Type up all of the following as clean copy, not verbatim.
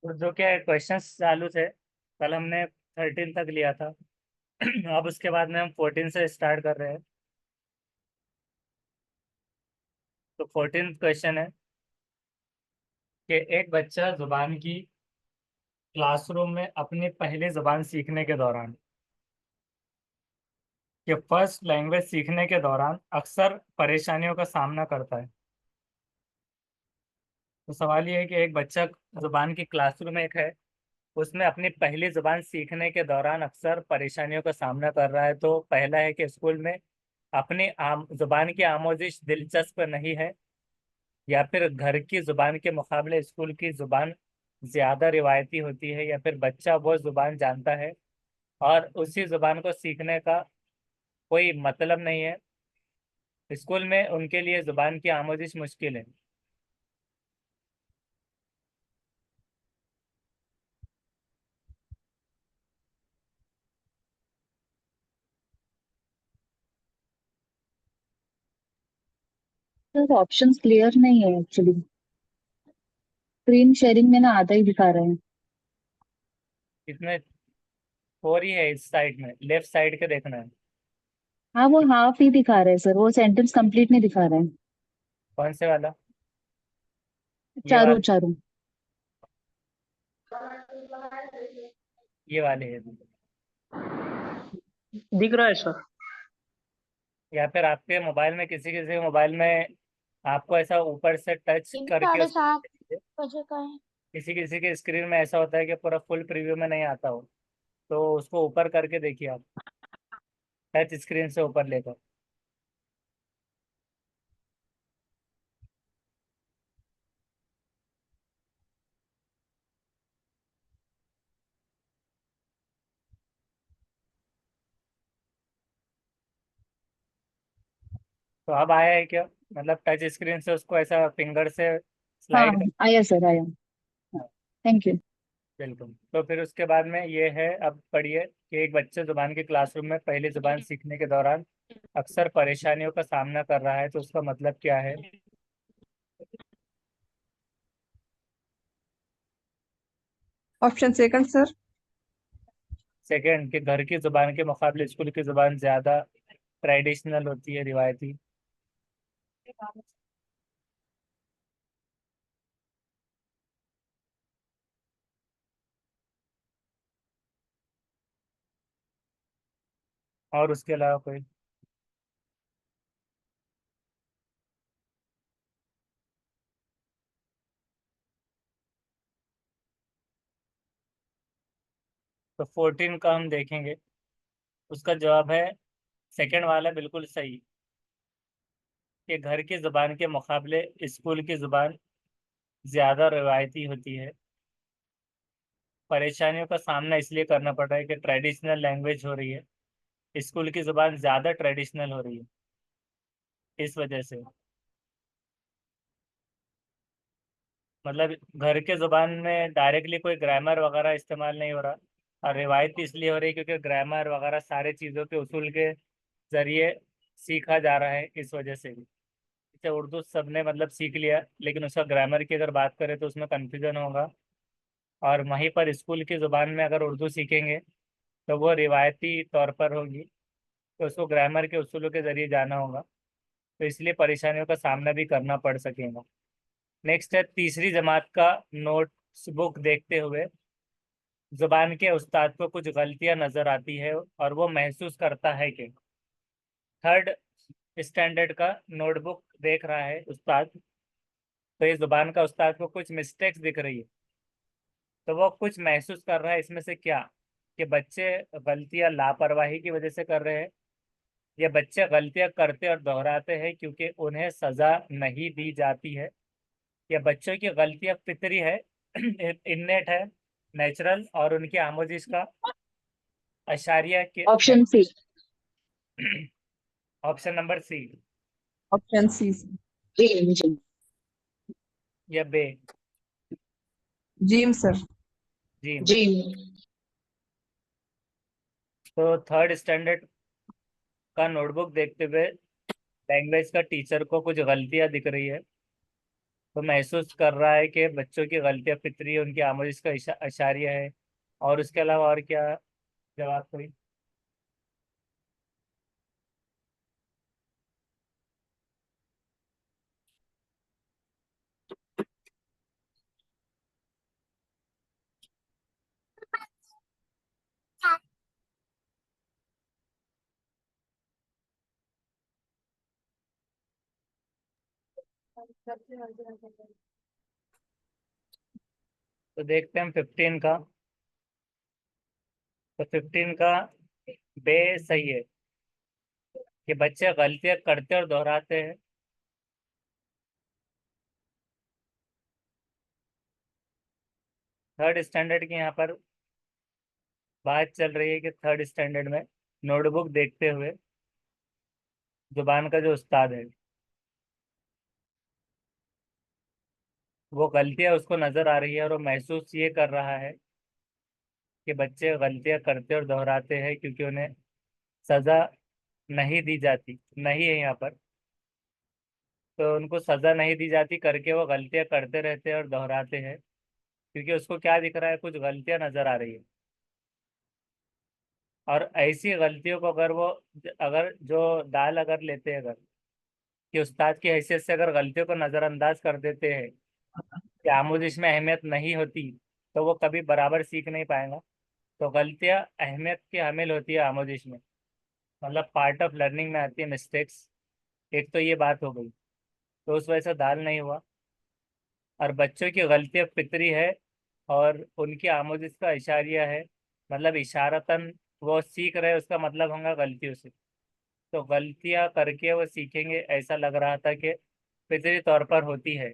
उर्दू के क्वेश्चंस चालू थे। कल हमने 13 तक लिया था। अब उसके बाद में हम 14 से स्टार्ट कर रहे हैं। तो 14 क्वेश्चन है कि एक बच्चा जुबान की क्लासरूम में अपनी पहली जुबान सीखने के दौरान कि फर्स्ट लैंग्वेज सीखने के दौरान अक्सर परेशानियों का सामना करता है। तो सवाल ये है कि एक बच्चा जुबान की क्लासरूम में एक है, उसमें अपनी पहली जुबान सीखने के दौरान अक्सर परेशानियों का सामना कर रहा है। तो पहला है कि स्कूल में अपनी आम जुबान की आमोजिश दिलचस्प नहीं है, या फिर घर की जुबान के मुकाबले स्कूल की जुबान ज्यादा रिवायती होती है, या फिर बच्चा वो जुबान जानता है और उसी जुबान को सीखने का कोई मतलब नहीं है। स्कूल में उनके लिए जुबान की आमोजिश मुश्किल है। सर ऑप्शंस क्लियर नहीं है एक्चुअली। स्क्रीन शेयरिंग में ना आधा ही दिखा रहे हैं। इसमें फोर ही है, इस साइड में लेफ्ट साइड के देखना है। हाँ वो हाफ ही दिखा रहे हैं सर, वो सेंटेंस कंप्लीट नहीं दिखा रहे हैं। कौन से वाला? ये चारों वाला? चारों। ये वाले है? दिख रहा है सर। या फिर आपके मोबाइल में, किसी किसी मोबाइल में आपको ऐसा ऊपर से टच दिन करके साढ़े उसको, सात बजे का है। किसी किसी के स्क्रीन में ऐसा होता है कि पूरा फुल प्रीव्यू में नहीं आता हो, तो उसको ऊपर करके देखिए आप, टच स्क्रीन से ऊपर लेकर। तो अब आया है क्या? मतलब टच स्क्रीन से उसको ऐसा फिंगर से हाँ स्लाइड कर। आया सर आया। Thank you. बिल्कुल। तो फिर उसके बाद में ये है, अब पढ़िए कि एक बच्चे जुबान की क्लासरूम में पहली जुबान सीखने के दौरान अक्सर परेशानियों का सामना कर रहा है, तो उसका मतलब क्या है? Option second sir. सेकंड, कि घर की जुबान के मुकाबले स्कूल की जुबान ज्यादा ट्रेडिशनल होती है, रिवायती। और उसके अलावा कोई? तो 14 का हम देखेंगे। उसका जवाब है सेकंड वाला, बिल्कुल सही, कि घर की जुबान के मुकाबले स्कूल की जुबान ज्यादा रिवायती होती है। परेशानियों का सामना इसलिए करना पड़ रहा है कि ट्रेडिशनल लैंग्वेज हो रही है, स्कूल की जुबान ज्यादा ट्रेडिशनल हो रही है, इस वजह से। मतलब घर के जुबान में डायरेक्टली कोई ग्रामर वगैरह इस्तेमाल नहीं हो रहा, और रिवायत इसलिए हो रही है क्योंकि ग्रामर वगैरह सारे चीज़ों के उसूल के जरिए सीखा जा रहा है, इस वजह से भी। जैसे उर्दू सबने मतलब सीख लिया, लेकिन उसका ग्रामर की अगर बात करें तो उसमें कन्फ्यूजन होगा। और वहीं पर स्कूल की ज़ुबान में अगर उर्दू सीखेंगे तो वो रिवायती तौर पर होगी, तो उसको ग्रामर के उसूलों के जरिए जाना होगा, तो इसलिए परेशानियों का सामना भी करना पड़ सकेगा। नेक्स्ट है, तीसरी जमात का नोट्स बुक देखते हुए जुबान के उस्ताद को कुछ गलतियां नजर आती है और वो महसूस करता है कि थर्ड स्टैंडर्ड का नोटबुक देख रहा है उस्ताद, तो ये जुबान का उस्ताद को कुछ मिस्टेक्स दिख रही है। तो वो कुछ महसूस कर रहा है, इसमें से क्या? कि बच्चे गलतियां लापरवाही की वजह से कर रहे हैं, या बच्चे गलतियां करते और दोहराते हैं क्योंकि उन्हें सजा नहीं दी जाती है, या बच्चों की गलतियां फितरी है, इन्नेट है, नेचुरल, और उनकी आमोजिश का अशारिया के option C. Option number C option C. जी। या बे? Gym sir. जी। जी। तो थर्ड स्टैंडर्ड का नोटबुक देखते हुए लैंग्वेज का टीचर को कुछ गलतियां दिख रही है, तो महसूस कर रहा है कि बच्चों की गलतियां फितरी है, उनकी आमोजिश का इशारिया है। और उसके अलावा और क्या जवाब कोई? तो देखते हैं हम 15 का। तो 15 का बे सही है कि बच्चे गलतियां करते और दोहराते हैं। थर्ड स्टैंडर्ड की यहाँ पर बात चल रही है कि थर्ड स्टैंडर्ड में नोटबुक देखते हुए जुबान का जो उस्ताद है वो गलतियां उसको नजर आ रही है, और वो महसूस ये कर रहा है कि बच्चे गलतियां करते और दोहराते हैं क्योंकि उन्हें सजा नहीं दी जाती। नहीं है यहाँ पर। तो उनको सजा नहीं दी जाती करके वो गलतियां करते रहते हैं और दोहराते हैं, क्योंकि उसको क्या दिख रहा है, कुछ गलतियां नजर आ रही है। और ऐसी गलतियों को अगर वो, अगर जो दाल अगर लेते हैं, अगर कि उस्ताद की हैसियत से अगर गलतियों को नजरअंदाज कर देते हैं कि आमोजिश में अहमियत नहीं होती, तो वो कभी बराबर सीख नहीं पाएगा। तो गलतियां अहमियत की हामिल होती है आमोजिश में, मतलब पार्ट ऑफ लर्निंग में आती है मिस्टेक्स। एक तो ये बात हो गई। तो उस वजह से दाल नहीं हुआ। और बच्चों की गलतियां फितरी है और उनकी आमोजिश का इशारिया है, मतलब इशारतन वो सीख रहे, उसका मतलब होगा गलतियों से। तो गलतियां करके वो सीखेंगे, ऐसा लग रहा था कि फितरी तौर पर होती है।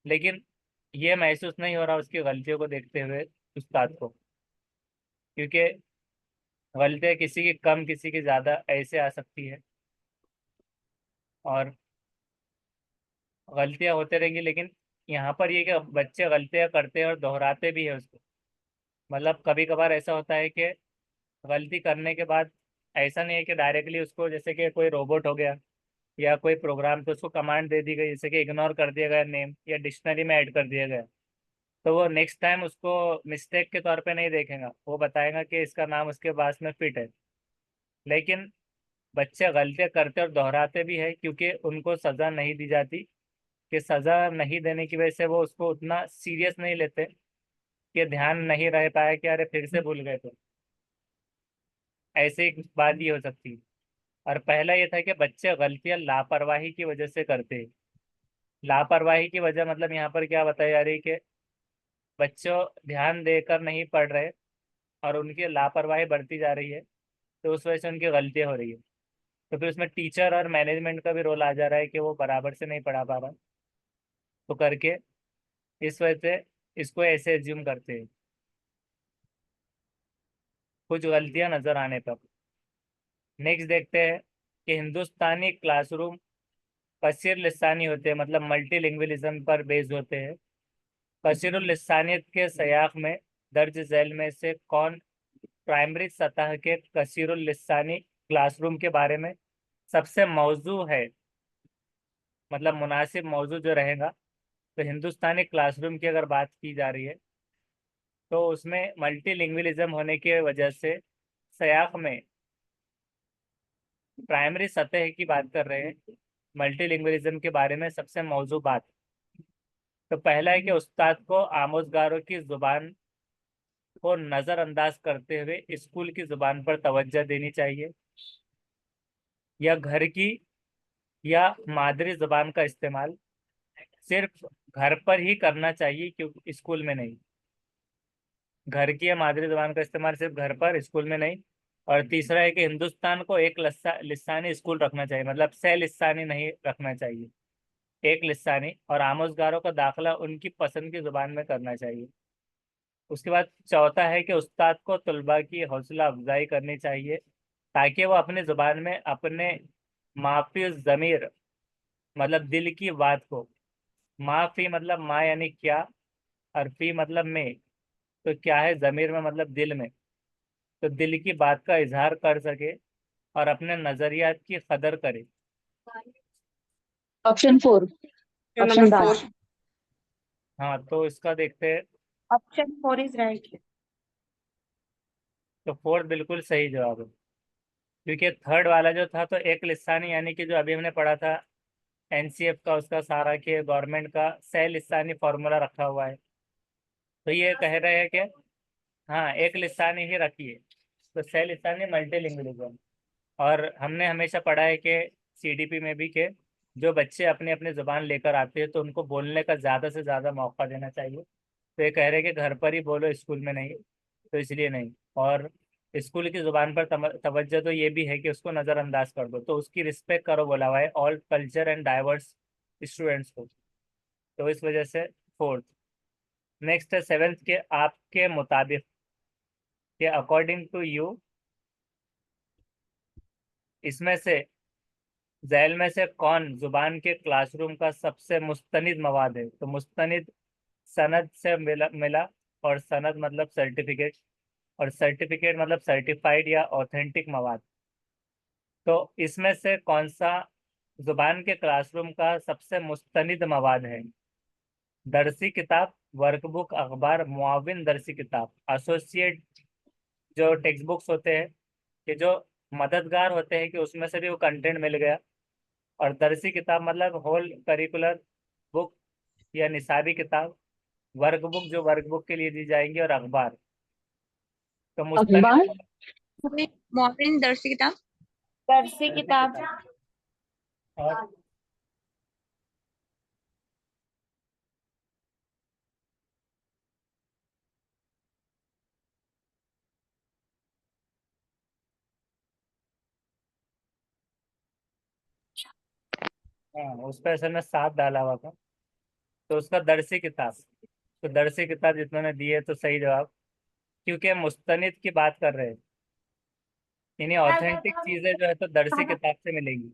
लेकिन ये महसूस नहीं हो रहा उसकी गलतियों को देखते हुए उस्ताद को, क्योंकि गलतियां किसी की कम किसी की ज़्यादा ऐसे आ सकती है। और गलतियां होते रहेंगी, लेकिन यहाँ पर ये कि बच्चे गलतियां करते हैं और दोहराते भी है उसको। मतलब कभी कभार ऐसा होता है कि गलती करने के बाद ऐसा नहीं है कि डायरेक्टली उसको, जैसे कि कोई रोबोट हो गया या कोई प्रोग्राम, तो उसको कमांड दे दी गई जैसे कि इग्नोर कर दिया गया नेम या डिक्शनरी में ऐड कर दिया गया, तो वो नेक्स्ट टाइम उसको मिस्टेक के तौर पे नहीं देखेगा, वो बताएगा कि इसका नाम उसके पास में फिट है। लेकिन बच्चे गलतियां करते और दोहराते भी है क्योंकि उनको सज़ा नहीं दी जाती, कि सज़ा नहीं देने की वजह से वो उसको उतना सीरियस नहीं लेते, कि ध्यान नहीं रह पाया कि अरे फिर से भूल गए, तो ऐसे एक बात ये हो सकती है। और पहला ये था कि बच्चे गलतियां लापरवाही की वजह से करते हैं। लापरवाही की वजह मतलब यहाँ पर क्या बताई जा रही है कि बच्चों ध्यान देकर नहीं पढ़ रहे और उनकी लापरवाही बढ़ती जा रही है, तो उस वजह से उनकी गलतियां हो रही है। तो फिर उसमें टीचर और मैनेजमेंट का भी रोल आ जा रहा है कि वो बराबर से नहीं पढ़ा पा रहा, तो करके इस वजह से इसको ऐसे एज्यूम करते हैं कुछ गलतियां नजर आने पर। नेक्स्ट देखते हैं कि हिंदुस्तानी क्लासरूम कसीर लिसानी होते हैं, मतलब मल्टी लिंग्विलिज्म पर बेस्ड होते हैं। कसीरुल लिसानियत के सयाक में दर्ज झैल में से कौन प्राइमरी सतह के कसीरुल लिसानी क्लासरूम के बारे में सबसे मौजू है, मतलब मुनासिब मौजू जो रहेगा। तो हिंदुस्तानी क्लासरूम की अगर बात की जा रही है तो उसमें मल्टीलिंगुअलिज्म होने की वजह से सयाक में प्राइमरी सतह की बात कर रहे हैं, मल्टीलिंगुअलिज्म के बारे में सबसे मौजू बात। तो पहला है कि उस्ताद को आमोजगारों की जुबान को नज़रअंदाज करते हुए स्कूल की जुबान पर तवज्जो देनी चाहिए, या घर की या मादरी जुबान का इस्तेमाल सिर्फ घर पर ही करना चाहिए, क्योंकि स्कूल में नहीं। घर की या मादरी जुबान का इस्तेमाल सिर्फ घर पर, स्कूल में नहीं। और तीसरा है कि हिंदुस्तान को एक लिसानी स्कूल रखना चाहिए, मतलब सह लिसानी नहीं रखना चाहिए, एक लिसानी। और आमोजगारों का दाखिला उनकी पसंद की जुबान में करना चाहिए। उसके बाद चौथा है कि उस्ताद को तलबा की हौसला अफजाई करनी चाहिए ताकि वो अपनी जुबान में अपने माफी ज़मीर, मतलब दिल की बात को, माफी मतलब माँ यानी क्या, और फी मतलब में, तो क्या है ज़मीर में मतलब दिल में, तो दिल की बात का इजहार कर सके और अपने नज़रियात की कदर करे। ऑप्शन 4, Option ऑप्शन number दाल। 4. हाँ, तो इसका देखते हैं। Option 4 is right. तो फोर्थ बिल्कुल सही जवाब है, क्योंकि थर्ड वाला जो था तो एक लिसानी, यानी कि जो अभी हमने पढ़ा था एनसीएफ का, उसका सारा के गवर्नमेंट का सह लिसानी फॉर्मूला रखा हुआ है। तो ये कह रहे हैं कि हाँ, एक लिसानी ही रखिए, तो सह लिसानी मल्टीलिंगुअलिज्म। और हमने हमेशा पढ़ा है कि सीडीपी में भी कि जो बच्चे अपनी अपनी जुबान लेकर आते हैं तो उनको बोलने का ज़्यादा से ज़्यादा मौका देना चाहिए। तो ये कह रहे हैं कि घर पर ही बोलो, स्कूल में नहीं, तो इसलिए नहीं। और स्कूल की जुबान पर तवज्जो तो ये भी है कि उसको नज़रअंदाज कर दो, तो उसकी रिस्पेक्ट करो बोला हुआ है all culture and diverse students को। तो इस वजह से फोर्थ। नेक्स्ट है सेवेंथ के आपके मुताबिक, कि अकॉर्डिंग टू यू, इसमें से झैल में से कौन जुबान के क्लासरूम का सबसे मुस्तनिद मवाद है? तो मुस्तनिद सनद से मिला मिला, और सनद मतलब सर्टिफिकेट, और सर्टिफिकेट मतलब सर्टिफाइड या ऑथेंटिक मवाद। तो इसमें से कौन सा जुबान के क्लासरूम का सबसे मुस्तनिद मवाद है? दरसी किताब, वर्कबुक, अखबार, मुआविन दरसी किताब। एसोसिएट जो टेक्स्ट बुक्स होते हैं, कि जो मददगार होते हैं, कि उसमें से भी वो कंटेंट मिल गया। और दरसी किताब मतलब होल करिकुलर बुक या निसाबी किताब। वर्क बुक जो वर्क बुक के लिए दी जाएंगी, और अखबार। तो अखबार। मुस्तनिद मोमिन दर्शी किताब। दर्शी किताब। और हाँ, उस पर असल में 7 डाला हुआ था, तो उसका दरसी किताब। तो दरसी किताब जितनों ने दी है तो सही जवाब, क्योंकि हम मुस्तनिद की बात कर रहे हैं, यानी ऑथेंटिक चीजें जो है तो दरसी किताब से मिलेंगी।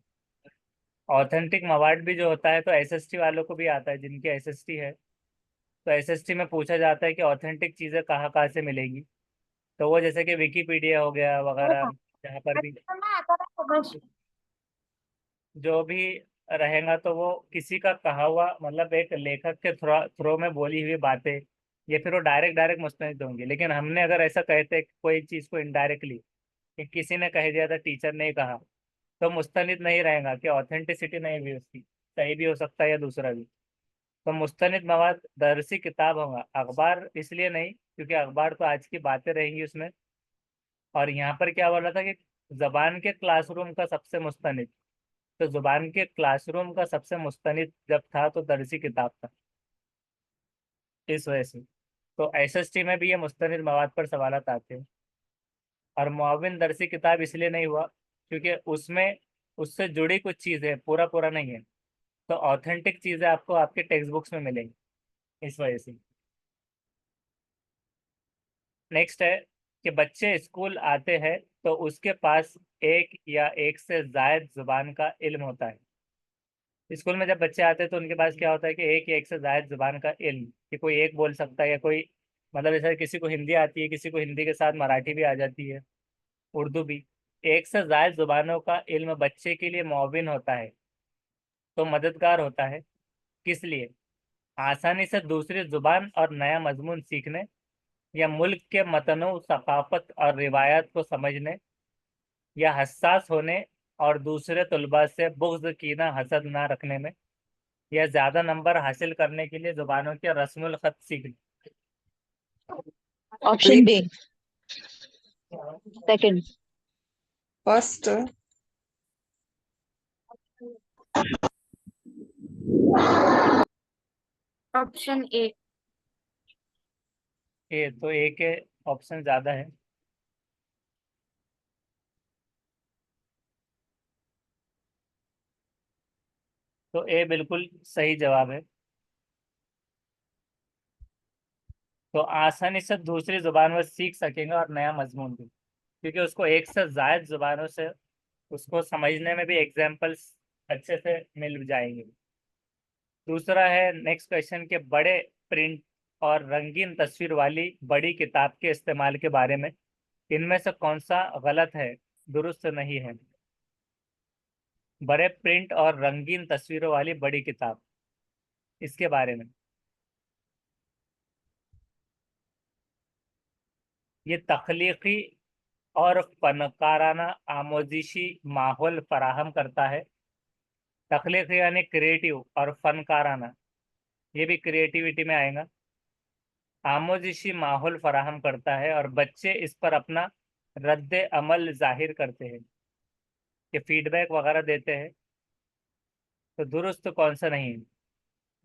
ऑथेंटिक मवाद भी जो होता है तो एसएसटी वालों को भी आता है, जिनकी एसएसटी है, तो एसएसटी में पूछा जाता है कि ऑथेंटिक चीजें कहाँ कहाँ से मिलेगी। तो वो जैसे कि विकीपीडिया हो गया वगैरह, जहाँ पर भी जो भी रहेगा, तो वो किसी का कहा हुआ, मतलब एक लेखक के थ्रो में बोली हुई बातें, या फिर वो डायरेक्ट डायरेक्ट मुस्तनिद होंगी। लेकिन हमने अगर ऐसा कहते कोई चीज़ को इनडायरेक्टली, कि किसी ने कह दिया था, टीचर ने ही कहा, तो मुस्तनिद नहीं रहेगा, कि ऑथेंटिसिटी नहीं भी उसकी, सही भी हो सकता है या दूसरा भी। तो मुस्तनिद मवाद दरसी किताब होगा। अखबार इसलिए नहीं, क्योंकि अखबार तो आज की बातें रहेंगी उसमें। और यहाँ पर क्या बोला था कि जबान के क्लासरूम का सबसे मुस्तनिद, तो जुबान के क्लासरूम का सबसे मुस्तनिद जब था तो दरसी किताब था, इस वजह से। तो एसएसटी में भी ये मुस्तनिद मवाद पर सवालात आते हैं। और मुआविन दरसी किताब इसलिए नहीं हुआ, क्योंकि उसमें उससे जुड़ी कुछ चीज़ें, पूरा पूरा नहीं है, तो ऑथेंटिक चीज़ें आपको आपके टेक्स्ट बुक्स में मिलेंगी, इस वजह से। नेक्स्ट है कि बच्चे स्कूल आते हैं तो उसके पास एक या एक से जायद जुबान का इल्म होता है। स्कूल में जब बच्चे आते हैं तो उनके पास क्या होता है कि एक या एक से जायद जुबान का इल्म, कि कोई एक बोल सकता है, या कोई, मतलब जैसे किसी को हिंदी आती है, किसी को हिंदी के साथ मराठी भी आ जाती है, उर्दू भी। एक से जायद जुबानों का इल्म बच्चे के लिए मुअव्विन होता है, तो मददगार होता है। किस लिए? आसानी से दूसरी जुबान और नया मजमून सीखने, या मुल्क के मतनों, सकाफत और रिवायात को समझने, या हसास होने और दूसरे तलबा से बुग़्ज़, कीना, हसद ना रखने में, या ज्यादा नंबर हासिल करने के लिए जुबानों के रस्मुल खत सीखने। Option B, second. First. Option A. A, तो ए के ऑप्शन ज्यादा है। तो ए बिल्कुल सही जवाब है। तो आसानी से दूसरी जुबान में सीख सकेंगे और नया मजमून भी, क्योंकि उसको एक से ज्यादा जुबानों से उसको समझने में भी एग्जाम्पल्स अच्छे से मिल जाएंगे। दूसरा है नेक्स्ट क्वेश्चन के बड़े प्रिंट और रंगीन तस्वीर वाली बड़ी किताब के इस्तेमाल के बारे में, इनमें से कौन सा गलत है, दुरुस्त नहीं है? बड़े प्रिंट और रंगीन तस्वीरों वाली बड़ी किताब, इसके बारे में ये तख्लीकी और फनकाराना आमोजिशी माहौल फराहम करता है। तख्लीकी यानी क्रिएटिव, और फनकाराना ये भी क्रिएटिविटी में आएगा। आमोजिशी माहौल फराहम करता है और बच्चे इस पर अपना रद्द अमल जाहिर करते हैं, कि फीडबैक वगैरह देते हैं। तो दुरुस्त कौन सा नहीं है।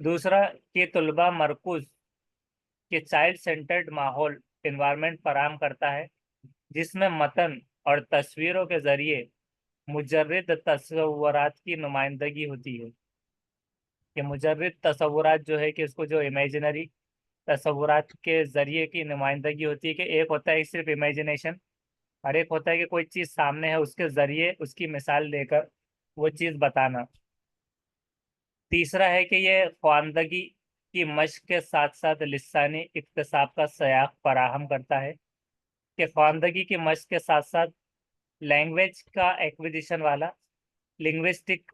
दूसरा, कि तलबा मरकूज के चाइल्ड सेंटर्ड माहौल इन्वायरमेंट फराहम करता है, जिसमें मतन और तस्वीरों के जरिए मुजर्रिद तस्वुरात की नुमाइंदगी होती है। कि मुजर्रिद तस्वुरात जो है कि इसको जो इमेजिनरी तस्वुरात के जरिए की नुमाइंदगी होती है, कि एक होता है सिर्फ इमेजिनेशन, और एक होता है कि कोई चीज़ सामने है उसके जरिए उसकी मिसाल देकर वो चीज़ बताना। तीसरा है कि ये ख्वानदगी की मश्क के साथ साथ लिसानी इक्तसाब का सयाग फराहम करता है। कि ख्वानदगी की मश्क के साथ साथ लैंग्वेज का एक्विजिशन वाला, लिंग्विस्टिक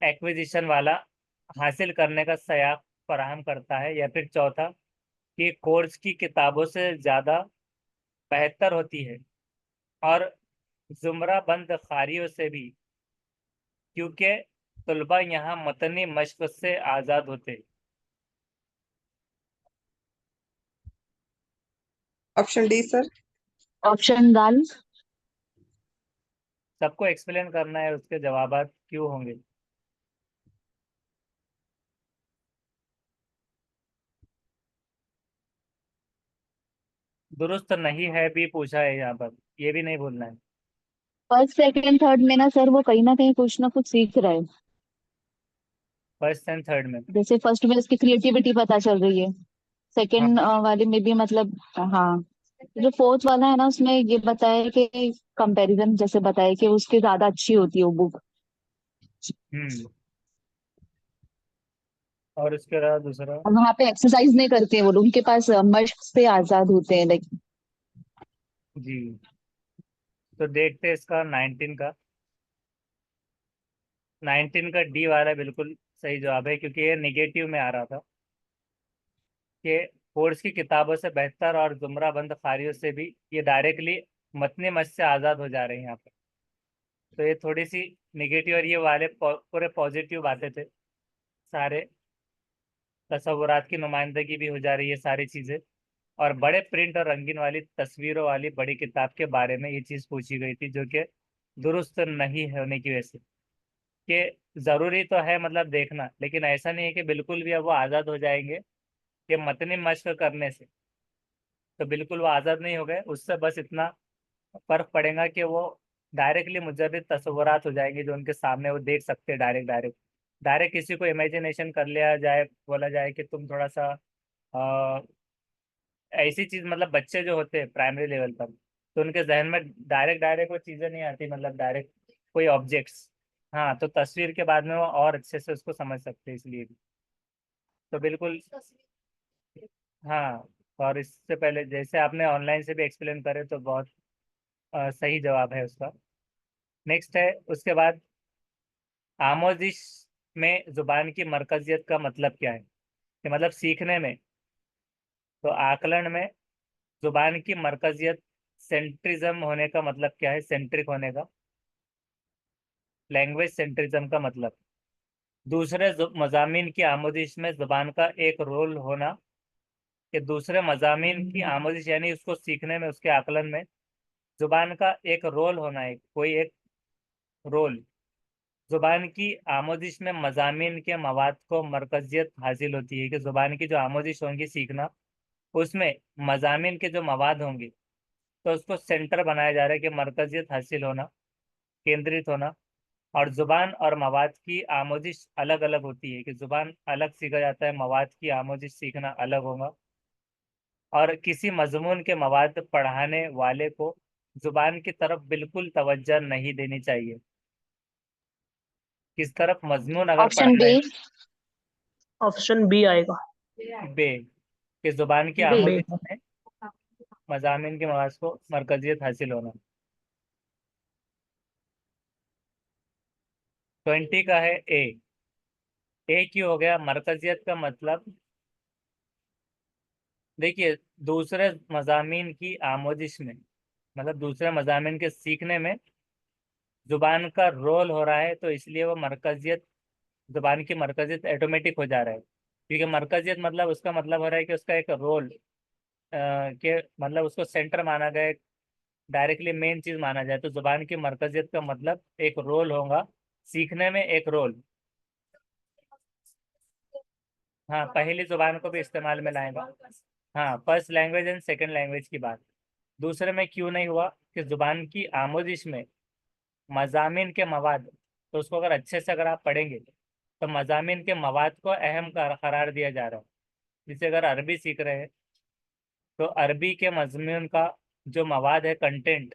एक्विजिशन वाला हासिल करने का सयाग फराहम करता है। या फिर चौथा, कि कोर्स की किताबों से ज़्यादा बेहतर होती है और जुमरा बंद खारियों से भी, क्योंकि तलबा यहाँ मतनी मश्क से आज़ाद होते। Option D sir. ऑप्शन दाल। सबको एक्सप्लेन करना है, उसके जवाबात क्यों होंगे। दुरुस्त नहीं है भी पूछा है यहाँ पर, ये भी नहीं भूलना है। फर्स्ट सेकंड थर्ड में ना सर वो कहीं ना कहीं कुछ ना कुछ सीख रहा है। फर्स्ट एंड थर्ड में। जैसे फर्स्ट में उसकी क्रिएटिविटी पता चल रही है, हाँ। सेकंड वाले में भी मतलब। हाँ। जो फोर्थ वाला है ना उसमें ये बताया कि कंपैरिजन जैसे बताया कि उसकी ज्यादा अच्छी होती है वो बुक। हम्म। और उसके अलावा दूसरा। और वहां पे एक्सरसाइज नहीं करते हैं वो लोग, उनके पास मश्क से आजाद होते हैं लाइक। जी। तो देखते हैं इसका 19 का। 19 का डी वाला बिल्कुल सही जवाब है, क्योंकि ये निगेटिव में आ रहा था कि कोर्स की किताबों से बेहतर और जुमरा बंद खारियों से भी, ये डायरेक्टली मतनी मस से आज़ाद हो जा रहे हैं यहाँ पर। तो ये थोड़ी सी निगेटिव, और ये वाले पूरे पॉजिटिव बातें थे सारे। तस्वुरात की नुमाइंदगी भी हो जा रही है सारी चीज़ें। और बड़े प्रिंट और रंगीन वाली तस्वीरों वाली बड़ी किताब के बारे में ये चीज़ पूछी गई थी, जो कि दुरुस्त नहीं होने की वजह से। कि ज़रूरी तो है मतलब देखना, लेकिन ऐसा नहीं है कि बिल्कुल भी अब वो आज़ाद हो जाएंगे कि मतनी मश्क करने से। तो बिल्कुल वो आज़ाद नहीं हो गए, उससे बस इतना फर्क पड़ेगा कि वो डायरेक्टली मुजर्रिद तस्वुरात हो जाएंगे, जो उनके सामने वो देख सकते हैं डायरेक्ट डायरेक्ट। डायरेक्ट किसी को इमेजिनेशन कर लिया जाए, बोला जाए कि तुम थोड़ा सा ऐसी चीज, मतलब बच्चे जो होते हैं प्राइमरी लेवल पर, तो उनके जहन में डायरेक्ट डायरेक्ट वो चीजें नहीं आती, मतलब डायरेक्ट कोई ऑब्जेक्ट्स। हाँ, तो तस्वीर के बाद में वो और अच्छे से उसको समझ सकते हैं, इसलिए भी। तो बिल्कुल। हाँ। और इससे पहले जैसे आपने ऑनलाइन से भी एक्सप्लेन करे, तो बहुत सही जवाब है उसका। नेक्स्ट है उसके बाद, आमोजिश में जुबान की मरकजियत का मतलब क्या है। कि मतलब सीखने में, तो आकलन में जुबान की मरकजियत, सेंट्रिज्म होने का मतलब क्या है, सेंट्रिक होने का। लैंग्वेज सेंट्रिज्म का मतलब। दूसरे मजामीन की आमोजिश में जुबान का एक रोल होना। कि दूसरे मजामीन की आमोजिश यानी उसको सीखने में, उसके आकलन में जुबान का एक रोल होना है, कोई एक रोल। जुबान की आमोजिश में मजामीन के मवाद को मरकजियत हासिल होती है। कि जुबान की जो आमोजिश होंगी सीखना, उसमें मजामीन के जो मवाद होंगे, तो उसको सेंटर बनाया जा रहा है कि मरकजियत हासिल होना, केंद्रित होना। और जुबान और मवाद की आमोजिश अलग अलग होती है। कि जुबान अलग सीखा जाता है, मवाद की आमोजिश सीखना अलग होगा। और किसी मजमून के मवाद पढ़ाने वाले को जुबान की तरफ बिल्कुल तवज्जो नहीं देनी चाहिए। किस तरफ, मजमून अगर ऑप्शन पढ़ा रहे बी। हैं। ऑप्शन बी आएगा। बे। कि जुबान की बी। बे। आमोजिश में मजामिन के मवाद को मरकजियत हासिल होना। 20 का है ए। ए क्यों हो गया, मरकजियत का मतलब देखिए, दूसरे मजामीन की आमोजिश में, मतलब दूसरे मजामीन के सीखने में जुबान का रोल हो रहा है, तो इसलिए वो मरकजियत, जुबान की मरकजियत ऑटोमेटिक हो जा रहा है। क्योंकि मरकजियत मतलब उसका मतलब हो रहा है कि उसका एक रोल के मतलब उसको सेंटर माना गया, डायरेक्टली मेन चीज माना जाए, तो जुबान की मरकजियत का मतलब एक रोल होगा सीखने में, एक रोल। हाँ, पहली जुबान को भी इस्तेमाल में लाएगा। हाँ, first language and second language की बात। दूसरे में क्यों नहीं हुआ कि जुबान की आमोजिश में मजामिन के मवाद, तो उसको अगर अच्छे से अगर आप पढ़ेंगे तो मजामिन के मवाद को अहम करार दिया जा रहा है। जैसे अगर अरबी सीख रहे हैं तो अरबी के मजमून का जो मवाद है, कंटेंट,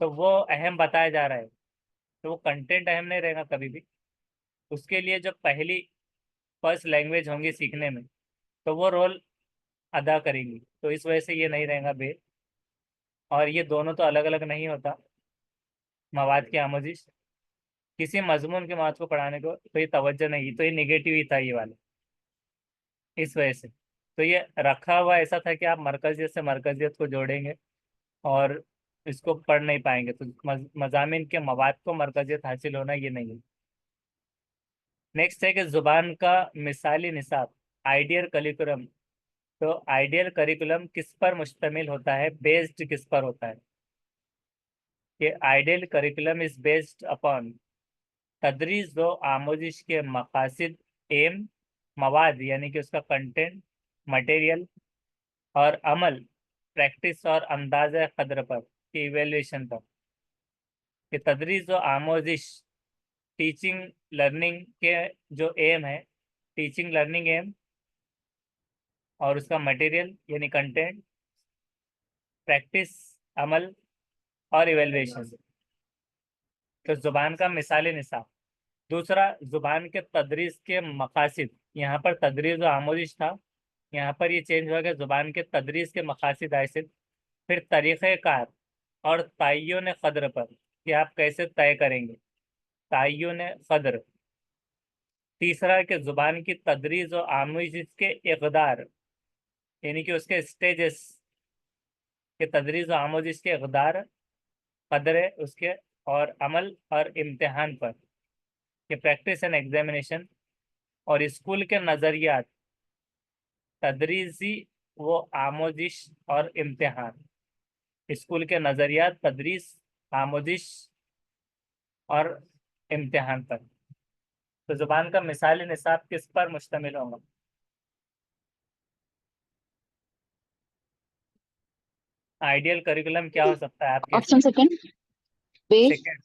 तो वो अहम बताया जा रहा है। तो वो कंटेंट अहम नहीं रहेगा कभी भी। उसके लिए जो पहली फर्स्ट लैंग्वेज होंगी सीखने में, तो वो रोल अदा करेंगी, तो इस वजह से ये नहीं रहेगा बे। और ये दोनों तो अलग अलग नहीं होता, मवाद की आमोजिश किसी मजमून के मवाद को पढ़ाने को, तो ये तवज्जो नहीं, तो ये निगेटिव ही था ये वाला, इस वजह से। तो ये रखा हुआ ऐसा था कि आप मरकजियत से मरकजियत को जोड़ेंगे और इसको पढ़ नहीं पाएंगे, तो मजामिन के मवाद को मरकजियत हासिल होना ये नहीं है। नेक्स्ट है कि जुबान का मिसाली निसाब, आइडियल करिकुलम। तो आइडियल करिकुलम किस पर मुश्तमिल होता है, बेस्ड किस पर होता है? कि ideal curriculum is based upon तदरीस व आमोजिश के मकासिद, एम, मवाद यानी कि उसका कंटेंट, मटेरियल, और अमल, प्रैक्टिस और अंदाज कदर पर, कि इवेल्युएशन पर। कि तदरीस व आमोजिश, टीचिंग लर्निंग के जो एम है, टीचिंग लर्निंग एम, और उसका मटेरियल यानी कंटेंट, प्रैक्टिस, अमल, और इवेल्युएशन। तो जुबान का मिसाली निसाब। दूसरा, जुबान के तदरीस के मकासिद, यहाँ पर तदरीस व आमोजिश था, यहाँ पर ये चेंज हो गया, जुबान के तदरीस के मकासिद आए सिर्फ। फिर तरीक़ेकार और तय्युन क़द्र पर, कि आप कैसे तय करेंगे, तय्युन क़द्र। तीसरा कि जुबान की तदरीस और आमोजिश के इक़दार, यानी कि उसके स्टेजेस, के तदरीस और आमोजिश के इक़दार, कदर उसके, और अमल और इम्तिहान पर, कि प्रैक्टिस एंड एग्जामिनेशन। और स्कूल के नज़रियात, तदरीसी वो आमोजिश और इम्तिहान। स्कूल के नज़रियात, तदरीस, आमोजिश और इम्तिहान पर। तो जुबान का मिसाली निसाब किस पर मुश्तमिल होगा? आइडियल करिकुलम क्या हो सकता है आपके ऑप्शन इसमें? Second, based. सेकेंड,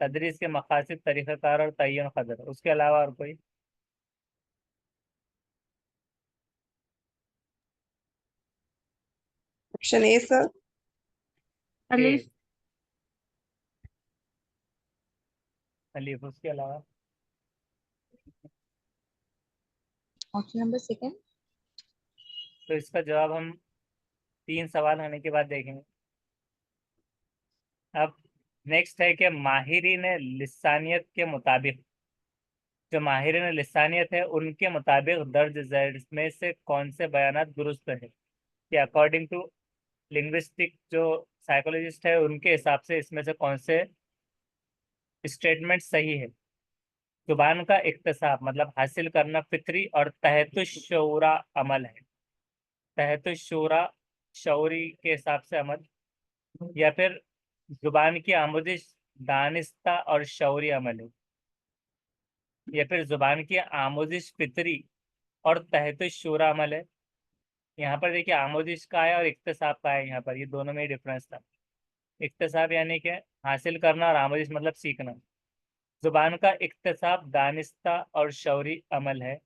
तदरीस के मकासिद, तरीक़ाकार और तय्युन कदर, उसके अलावा और कोई? Option A sir. ए, अलिफ। अलीफ, उसके अलावा? Option number second. तो इसका जवाब हम 3 सवाल होने के बाद देखेंगे। अब नेक्स्ट है कि माहिरीन लिसानियत के मुताबिक, जो माहिरीन लिसानियत है उनके मुताबिक दर्ज झैल में से कौन से बयानात दुरुस्त है, कि अकॉर्डिंग टू लिंग्विस्टिक जो साइकोलॉजिस्ट है उनके हिसाब से इसमें से कौन से स्टेटमेंट सही है। जुबान का इक्तसाब मतलब हासिल करना फितरी और तहतुश्शूरा अमल है। तहतुश्शूरा, शौरी के हिसाब से अमल, या फिर जुबान की आमुदिश दानिस्ता और शौरी अमल है, या फिर जुबान की आमुदिश फितरी और तहतुश्शूरा अमल है। यहाँ पर देखिए, आमुदिश का है और इक्तसाब का है, यहाँ पर ये दोनों में ही डिफरेंस था। इक्तसाब यानी कि हासिल करना, और आमुदिश मतलब सीखना। जुबान का इक्तसाब दानिस्ता और शौरी अमल है।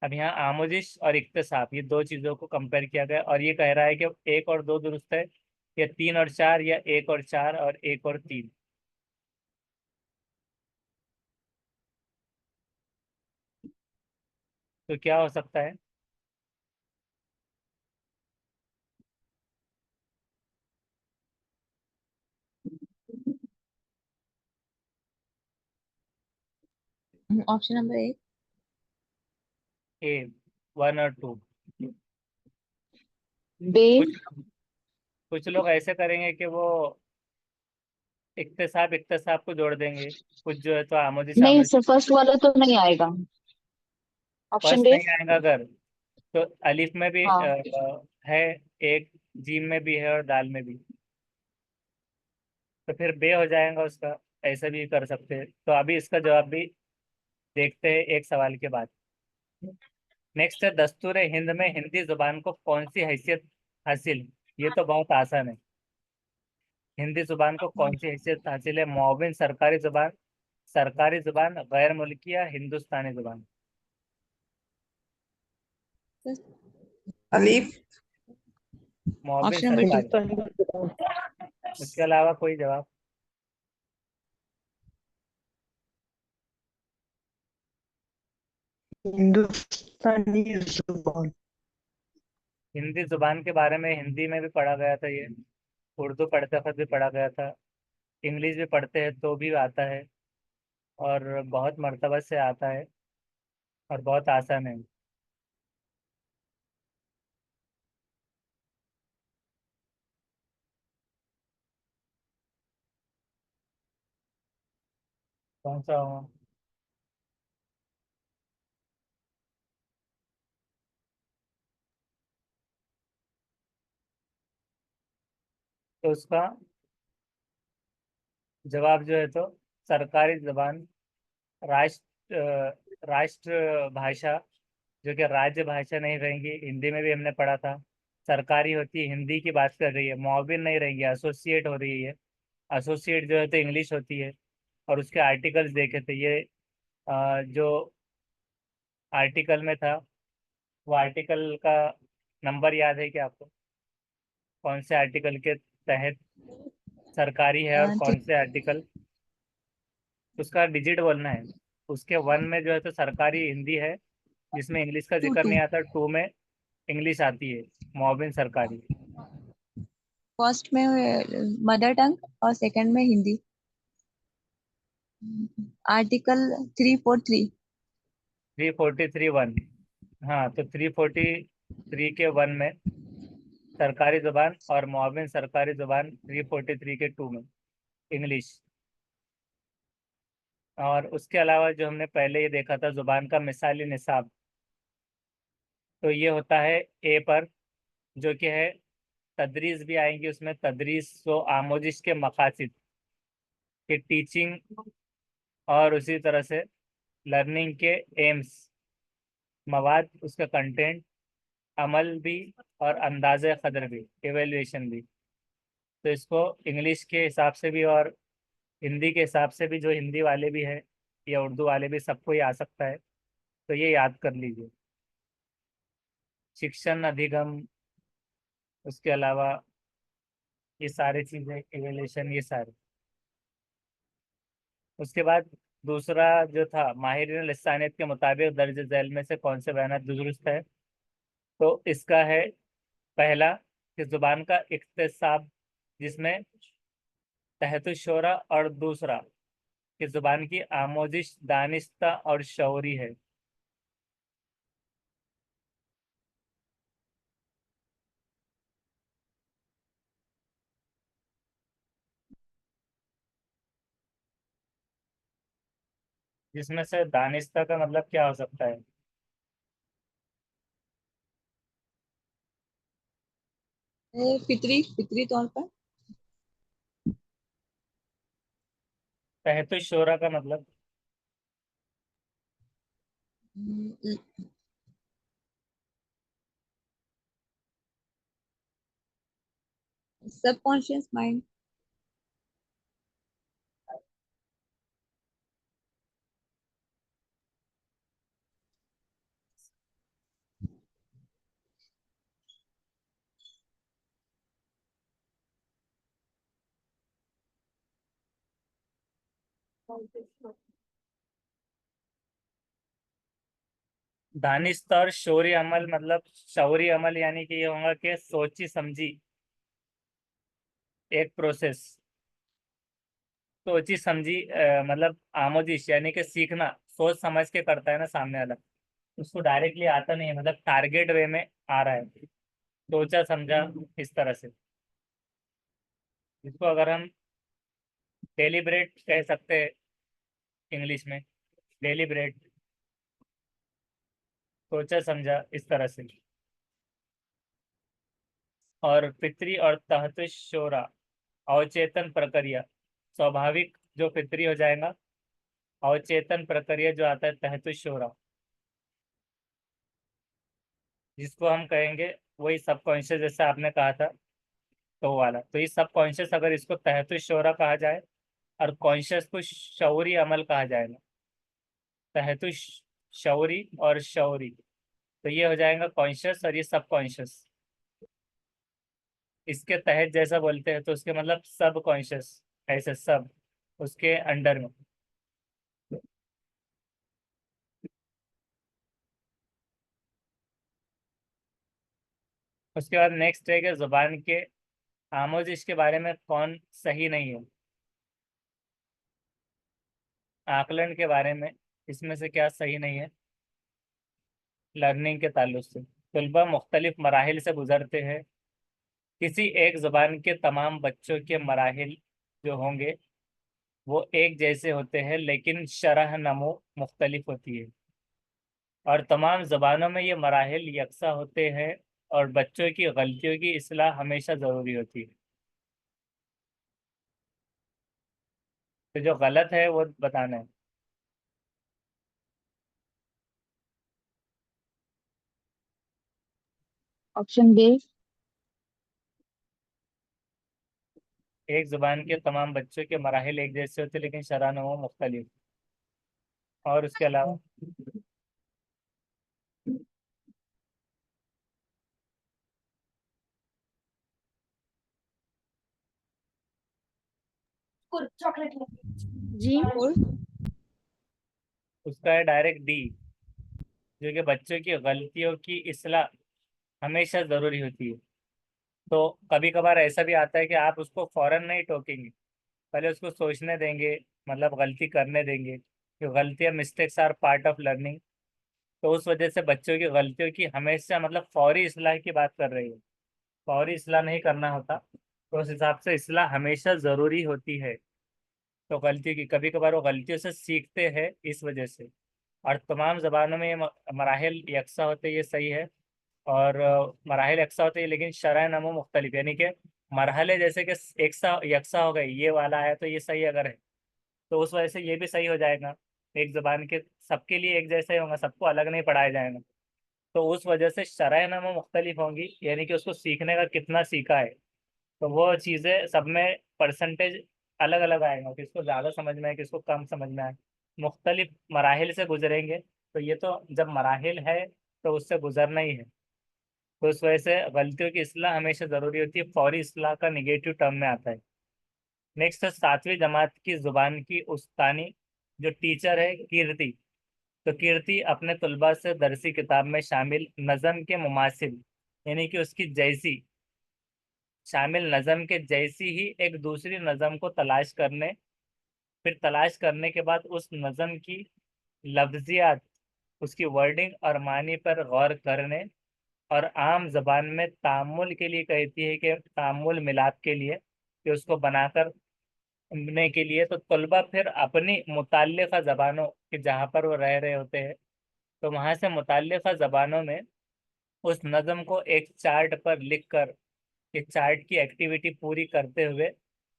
अब यहाँ आमुजिश और इक्तसाब, ये दो चीज़ों को कंपेयर किया गया, और ये कह रहा है कि 1 और 2 दुरुस्त है, या 3 और 4, या 1 और 4 और 1 और 3। तो क्या हो सकता है? Option number 1। ए, 1 और 2। बे कुछ कुछ लोग ऐसे करेंगे कि वो इक्तेसाब इक्तेसाब को जोड़ देंगे, कुछ जो है तो आमोदी नहीं, सामोदी। सर फर्स्ट वाला तो नहीं आएगा। Option first day. नहीं आएगा अगर, तो अलिफ में भी हाँ, है एक, जीम में भी है और दाल में भी, तो फिर बे हो जाएगा उसका। ऐसा भी कर सकते हैं, तो अभी इसका जवाब भी देखते हैं एक सवाल के बाद। नेक्स्ट है, दस्तूर हिंद में हिंदी जुबान को कौन सी हैसियत हासिल। ये तो बहुत आसान है। हिंदी जुबान को कौन सी हैसियत हासिल है? मुअव्विन, सरकारी जुबान, गैर मुल्की या हिंदुस्तानी जुबान। अलीफ। मुअव्विन ऑप्शन नंबर डी। सरकारी। हिंदुस्तानी जुबान। उसके अलावा कोई जवाब? हिंदुस्तानी जुबान। हिंदी जुबान के बारे में हिंदी में भी पढ़ा गया था ये, उर्दू पढ़ते वक्त भी पढ़ा गया था, इंग्लिश भी पढ़ते हैं तो भी आता है, और बहुत मर्तबा से आता है, और बहुत आसान है। कौन सा हो? तो उसका जवाब जो है तो सरकारी जबान, राष्ट्र भाषा, जो कि राज्य भाषा नहीं रहेंगी, हिंदी में भी हमने पढ़ा था। सरकारी होती है, हिंदी की बात कर रही है, मुअव्विन नहीं रहेंगी, एसोसिएट हो रही है। एसोसिएट जो है तो इंग्लिश होती है। और उसके आर्टिकल्स देखे थे ये, जो आर्टिकल में था, वो आर्टिकल का नंबर याद है क्या आपको? कौन से आर्टिकल के तहत सरकारी है और कौन से आर्टिकल? उसका डिजिट बोलना है। उसके वन में जो है तो सरकारी हिंदी है, जिसमें इंग्लिश का टू जिक्र टू। नहीं आता, टू में इंग्लिश आती है, मुअव्विन सरकारी। फर्स्ट में मदर टंग और सेकंड में हिंदी। आर्टिकल 343। 343(1). हाँ, तो 343 के वन में सरकारी जुबान और मुअव्विन सरकारी जुबान, 343 के टू में इंग्लिश। और उसके अलावा जो हमने पहले ये देखा था जुबान का मिसाली निसाब, तो ये होता है ए पर, जो कि है तदरीस भी आएंगी उसमें, तदरीस तो आमोजिश के मकासिद के, टीचिंग, और उसी तरह से लर्निंग के एम्स, मवाद, उसका कंटेंट, अमल भी, और अंदाज़े कदर भी, एवेल्यूएशन भी। तो इसको इंग्लिश के हिसाब से भी और हिंदी के हिसाब से भी, जो हिंदी वाले भी है या उर्दू वाले भी, सबको ये आ सकता है, तो ये याद कर लीजिए। शिक्षण अधिगम, उसके अलावा ये सारी चीज़ें, एवेल्यूएशन, ये सारे। उसके बाद दूसरा जो था, माहिरीन लिसानियत के मुताबिक दर्ज झैल में से कौन से बयान दुरुस्त है? तो इसका है पहला कि जुबान का इक्तिसाब, जिसमें तहत शोरा, और दूसरा कि जुबान की आमोजिश दानिस्ता और शौरी है। जिसमें से दानिस्ता का मतलब क्या हो सकता है? फितरी फितरी तौर पर। तहत शोरा का मतलब? Subconscious mind. दानिस्ता और शौरी अमल मतलब, शौरी अमल यानी कि ये होगा कि सोची समझी एक प्रोसेस, सोची समझी मतलब आमोजिश यानी कि सीखना, सोच समझ के करता है ना सामने वाला, उसको डायरेक्टली आता नहीं है, मतलब टारगेट वे में आ रहा है। सोचा समझा इस तरह से, जिसको अगर हम डेलिब्रेट कह सकते हैं इंग्लिश में, डेलिब्रेट, सोचा समझा इस तरह से। और पितरी और तहत शोरा, अवचेतन प्रक्रिया, स्वाभाविक जो पितरी हो जाएगा, अवचेतन प्रक्रिया जो आता है तहत शोरा, जिसको हम कहेंगे वही सबकॉन्शियस, जैसे आपने कहा था तो वो वाला। तो ये सबकॉन्शियस अगर इसको तहत शोरा कहा जाए और कॉन्शियस को शौरी अमल कहा जाएगा, तहत शौरी और शौरी, तो ये हो जाएगा कॉन्शियस और ये सबकॉन्शियस। इसके तहत जैसा बोलते हैं तो उसके मतलब सब कॉन्शियस, ऐसे सब उसके अंडर में। उसके बाद नेक्स्ट है कि जुबान के आमोजिश के बारे में कौन सही नहीं है, आकलन के बारे में इसमें से क्या सही नहीं है। लर्निंग के ताल्लुक से तलबा मुख्तलिफ मराहिल से गुजरते हैं, किसी एक जुबान के तमाम बच्चों के मराहिल जो होंगे वो एक जैसे होते हैं, लेकिन शरह नमो मुख्तलिफ होती है। और तमाम ज़बानों में ये मराहिल यकसा होते हैं, और बच्चों की गलतियों की इस्लाह हमेशा ज़रूरी होती है। तो जो गलत है वो बताना है। Option B. एक ज़ुबान के तमाम बच्चों के मराहिल एक जैसे होते हैं, लेकिन शरह नमो मुख्तलिफ। और उसके अलावा जी। उसका है डायरेक्ट डी, जो कि बच्चों की गलतियों की इस्लाह हमेशा ज़रूरी होती है। तो कभी कभार ऐसा भी आता है कि आप उसको फौरन नहीं टोकेंगे, पहले उसको सोचने देंगे, मतलब गलती करने देंगे, कि गलतियाँ, mistakes are part of learning. तो उस वजह से बच्चों की गलतियों की हमेशा, मतलब फौरी इस्लाह की बात कर रही है, फौरी इस्लाह नहीं करना होता। तो उस हिसाब से इस्लाह हमेशा ज़रूरी होती है। तो गलती की, कभी कभार वो गलतियों से सीखते हैं इस वजह से। और तमाम ज़बानों में ये मराहिल यकसा होते, ये सही है। और मराहिल यकसा होते हैं, लेकिन शरह नमो मुख्तलिफ, यानी कि मरहले जैसे कि एक सा यकसा हो गए, ये वाला है तो ये सही अगर है, तो उस वजह से ये भी सही हो जाएगा। एक ज़बान के सबके लिए एक जैसा ही होगा, सबको अलग नहीं पढ़ाया जाएगा। तो उस वजह से शरह नमो मुख्तलिफ होंगी, यानी कि उसको सीखने का कितना सीखा है, तो वो चीज़ें सब में परसेंटेज अलग अलग आएगा, किसको ज़्यादा समझ में आए, किसको कम समझ में आए। मुख्तलिफ मराहिल से गुजरेंगे, तो ये तो जब मराहिल है तो उससे गुजरना ही है। तो उस वजह से गलतियों की इस्लाह हमेशा ज़रूरी होती है, फौरी इस्लाह का निगेटिव टर्म में आता है। नेक्स्ट है 7वीं जमात की ज़ुबान की उस्तानी, जो टीचर है कीर्ति। तो कीर्ति अपने तलबा से दरसी किताब में शामिल नज़म के मुमासिल, यानी कि उसकी जैसी, शामिल नज़म के जैसी ही एक दूसरी नज़म को तलाश करने, फिर तलाश करने के बाद उस नज़म की लफ्जियात, उसकी वर्डिंग और मानी पर गौर करने, और आम जबान में तामुल के लिए कहती है कि तामुल मिलाप के लिए, कि उसको बनाकर ने के लिए। तो तलबा फिर अपनी मुतल्लिक़ा ज़बानों के, जहाँ पर वो रह रहे होते हैं, तो वहाँ से मुतल्लिक़ा ज़बानों में उस नज़म को एक चार्ट पर लिख कर, इस चार्ट की एक्टिविटी पूरी करते हुए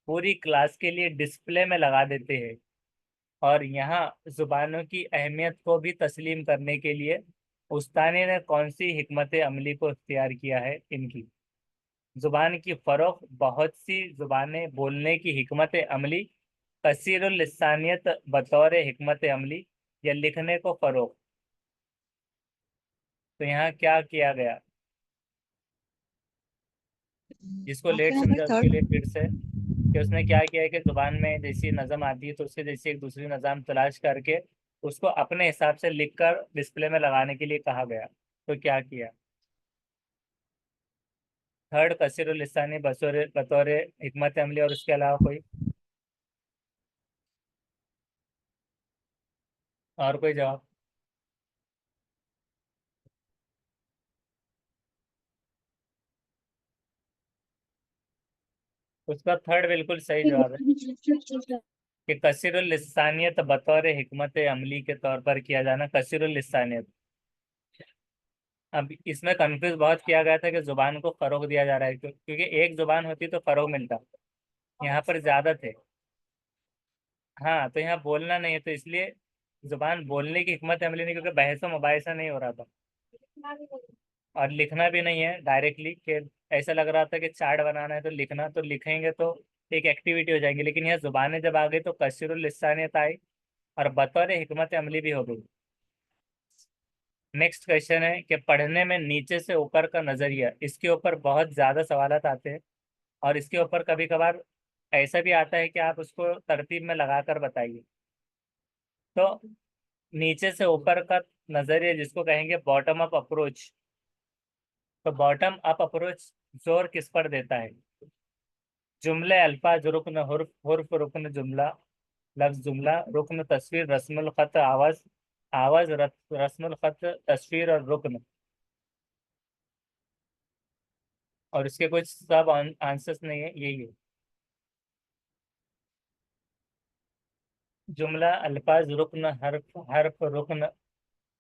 पूरी क्लास के लिए डिस्प्ले में लगा देते हैं। और यहाँ ज़ुबानों की अहमियत को भी तस्लीम करने के लिए उस्तानी ने कौन सी हिकमत अमली को इख्तियार किया है इनकी। ज़ुबान की फ़रोग़, बहुत सी ज़ुबानें बोलने की हिकमत अमली, कसीरुल लिसानियत बतौर हिकमत अमली, या लिखने को फ़रोग़। तो यहाँ क्या किया गया, जिसको लेट ऑप्शन नंबर समझा उसके लिए थर्ड। फिर से, कि उसने क्या किया है कि ज़ुबान में जैसी नज़म आती है तो उसके जैसी एक दूसरी नज़म तलाश करके उसको अपने हिसाब से लिखकर डिस्प्ले में लगाने के लिए कहा गया। तो क्या किया, थर्ड कसीरुल लिसानी बतौर बतौर हिकमत अमली, और उसके अलावा कोई और कोई जवाब। उसका थर्ड बिल्कुल सही जवाब है कि कसीरुल लिसानियत बतौर हिकमत अमली के तौर पर किया जाना, कसीरुल लिसानियत। अब इसमें कंफ्यूज बहुत किया गया था कि जुबान को फरोग दिया जा रहा है क्योंकि एक जुबान होती तो फरोग मिलता, यहाँ पर ज्यादा थे। हाँ, तो यहाँ बोलना नहीं है तो इसलिए जुबान बोलने की हिकमत अमली नहीं, क्योंकि बहस व मुबाहिसा नहीं हो रहा था। और लिखना भी नहीं है डायरेक्टली कि ऐसा लग रहा था कि चार्ट बनाना है तो लिखना, तो लिखेंगे तो एक एक्टिविटी हो जाएगी, लेकिन यहाँ जुबानें जब आ गई तो कसीरुल लिसानियत आई और बतौर हिकमत अमली भी हो गई। नेक्स्ट क्वेश्चन है कि पढ़ने में नीचे से ऊपर का नजरिया, इसके ऊपर बहुत ज्यादा सवालात आते हैं और इसके ऊपर कभी कभार ऐसा भी आता है कि आप उसको तरतीब में लगाकर बताइए। तो नीचे से ऊपर का नजरिया जिसको कहेंगे बॉटम अप अप्रोच, तो बॉटम अप अप्रोच जोर किस पर देता है? जुमले, अल्फाज, रुकन, हुर्फ, हुर्फ, रुकन, जुमला, लफ्ज, जुमला, रुकन, तस्वीर, रस्मुल खत, आवाज, आवाज, रस्मुल खत, तस्वीर और रुकन। और इसके कुछ सब आंसर्स नहीं है, यही है। जुमला, अल्फाज, रुकन, हर्फ, हर्फ, रुकन,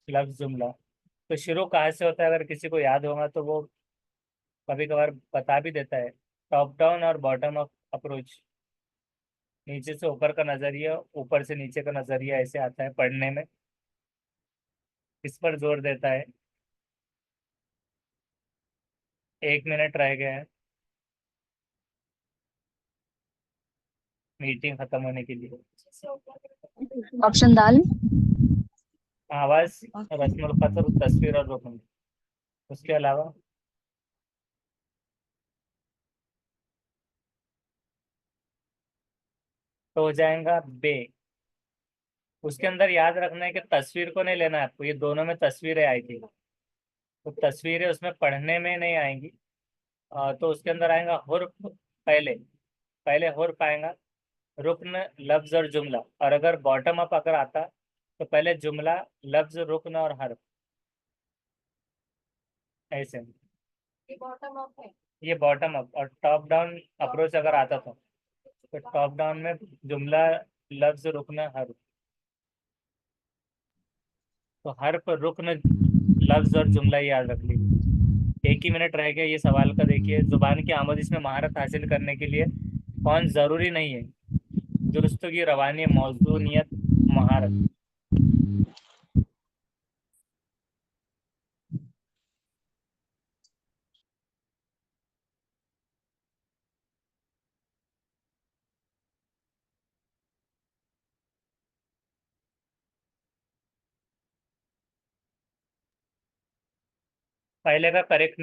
लफ्ज, जुमला। तो शुरू कहाँ से होता है अगर किसी को याद होगा तो वो कभी कभार बता भी देता है। टॉप डाउन और बॉटम अप अप्रोच, नीचे से ऊपर का नजरिया, ऊपर से नीचे का नजरिया, ऐसे आता है पढ़ने में। इस पर जोर देता है। 1 मिनट रह गया है मीटिंग खत्म होने के लिए। ऑप्शन दाल। आवाज, Okay. रस्मुल खतर, तस्वीर और रुकन। उसके अलावा तो हो जाएगा बे। उसके अंदर याद रखना है कि तस्वीर को नहीं लेना है आपको, ये दोनों में तस्वीरें आई थी, तो तस्वीरें उसमें पढ़ने में नहीं आएंगी। तो उसके अंदर आएगा हुर्फ पहले, पहले हुर्फ आएगा, रुकन, लफ्ज और जुमला। और अगर बॉटम अप अगर आता तो पहले जुमला, लफ्ज, रुकन और हर्फ, ऐसे। ये बॉटम अप। और टॉप डाउन अप्रोच अगर आता तो टॉप डाउन में जुमला, लफ्ज, रुकन, हर्फ। तो हर्फ, रुकन, लफ्ज और जुमला याद रख लीजिए। 1 ही मिनट रह गया ये सवाल का। देखिए, जुबान की आमोजिश में महारत हासिल करने के लिए कौन जरूरी नहीं है? दुरुस्तगी, रवानी, मौजूनियत, महारत। पहले का करेक्ट